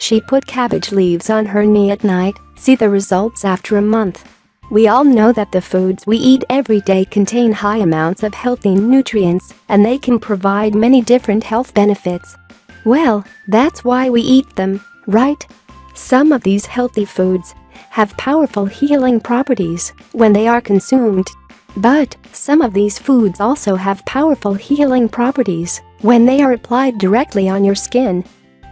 She put cabbage leaves on her knee at night, see the results after a month. We all know that the foods we eat every day contain high amounts of healthy nutrients, and they can provide many different health benefits. Well, that's why we eat them, right? Some of these healthy foods have powerful healing properties when they are consumed. But some of these foods also have powerful healing properties when they are applied directly on your skin.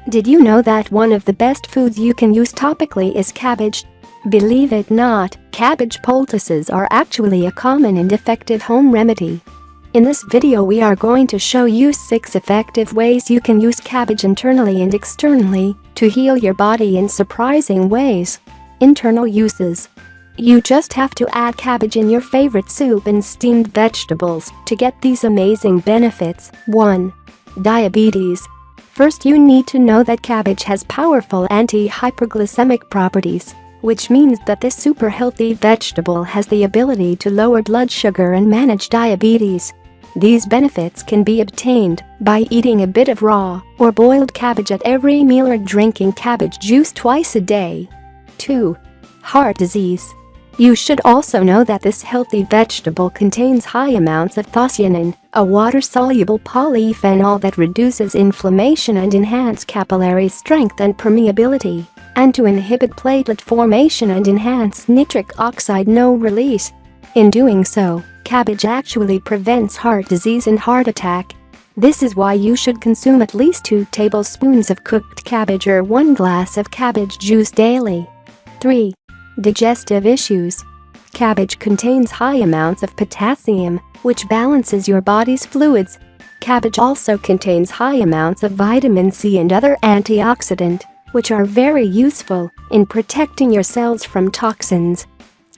Did you know that one of the best foods you can use topically is cabbage? Believe it or not, cabbage poultices are actually a common and effective home remedy. In this video we are going to show you 6 effective ways you can use cabbage internally and externally to heal your body in surprising ways. Internal uses. You just have to add cabbage in your favorite soup and steamed vegetables to get these amazing benefits. 1. Diabetes. First, you need to know that cabbage has powerful anti-hyperglycemic properties, which means that this super healthy vegetable has the ability to lower blood sugar and manage diabetes. These benefits can be obtained by eating a bit of raw or boiled cabbage at every meal or drinking cabbage juice twice a day. 2. Heart disease. You should also know that this healthy vegetable contains high amounts of theophylline, a water-soluble polyphenol that reduces inflammation and enhances capillary strength and permeability, and to inhibit platelet formation and enhance nitric oxide no release. In doing so, cabbage actually prevents heart disease and heart attack. This is why you should consume at least 2 tablespoons of cooked cabbage or 1 glass of cabbage juice daily. 3. Digestive issues. Cabbage contains high amounts of potassium, which balances your body's fluids. Cabbage also contains high amounts of vitamin C and other antioxidants, which are very useful in protecting your cells from toxins.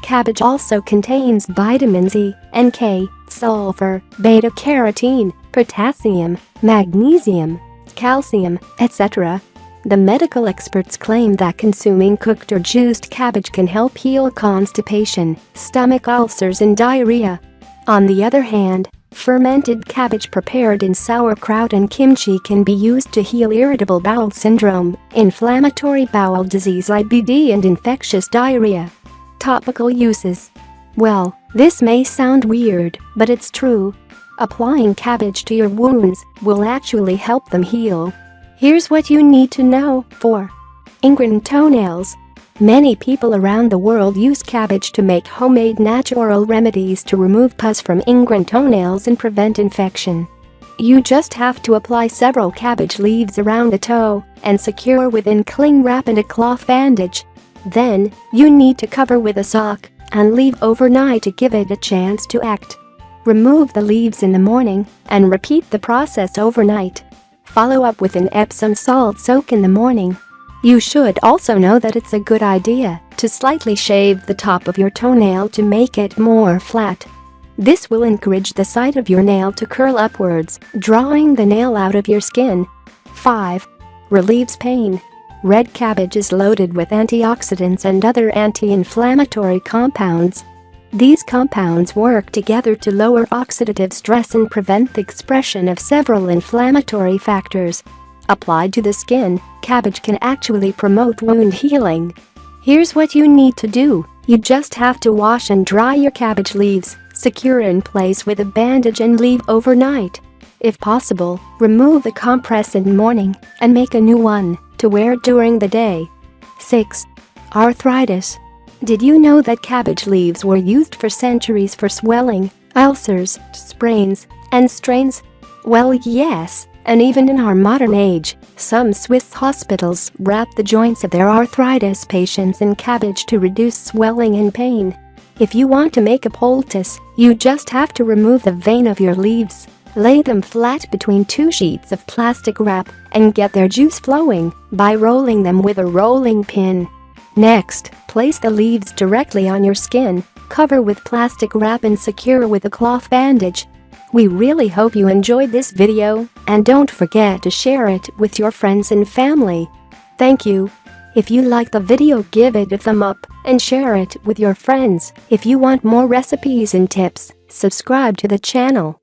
Cabbage also contains vitamins E and K, sulfur, beta-carotene, potassium, magnesium, calcium, etc. The medical experts claim that consuming cooked or juiced cabbage can help heal constipation, stomach ulcers and diarrhea. On the other hand, fermented cabbage prepared in sauerkraut and kimchi can be used to heal irritable bowel syndrome, inflammatory bowel disease (IBD) and infectious diarrhea. Topical uses. Well, this may sound weird, but it's true. Applying cabbage to your wounds will actually help them heal. Here's what you need to know. 4. Ingrown toenails. Many people around the world use cabbage to make homemade natural remedies to remove pus from ingrown toenails and prevent infection. You just have to apply several cabbage leaves around the toe and secure within cling wrap and a cloth bandage. Then, you need to cover with a sock and leave overnight to give it a chance to act. Remove the leaves in the morning and repeat the process overnight. Follow up with an Epsom salt soak in the morning. You should also know that it's a good idea to slightly shave the top of your toenail to make it more flat. This will encourage the side of your nail to curl upwards, drawing the nail out of your skin. 5. Relieves pain. Red cabbage is loaded with antioxidants and other anti-inflammatory compounds. These compounds work together to lower oxidative stress and prevent the expression of several inflammatory factors. Applied to the skin, cabbage can actually promote wound healing. Here's what you need to do. You just have to wash and dry your cabbage leaves, secure in place with a bandage and leave overnight. If possible, remove the compress in the morning and make a new one to wear during the day. 6. Arthritis. Did you know that cabbage leaves were used for centuries for swelling, ulcers, sprains, and strains? Well, yes, and even in our modern age, some Swiss hospitals wrap the joints of their arthritis patients in cabbage to reduce swelling and pain. If you want to make a poultice, you just have to remove the vein of your leaves, lay them flat between 2 sheets of plastic wrap, and get their juice flowing by rolling them with a rolling pin. Next, place the leaves directly on your skin, cover with plastic wrap and secure with a cloth bandage. We really hope you enjoyed this video, and don't forget to share it with your friends and family. Thank you. If you like the video, give it a thumb up and share it with your friends. If you want more recipes and tips, subscribe to the channel.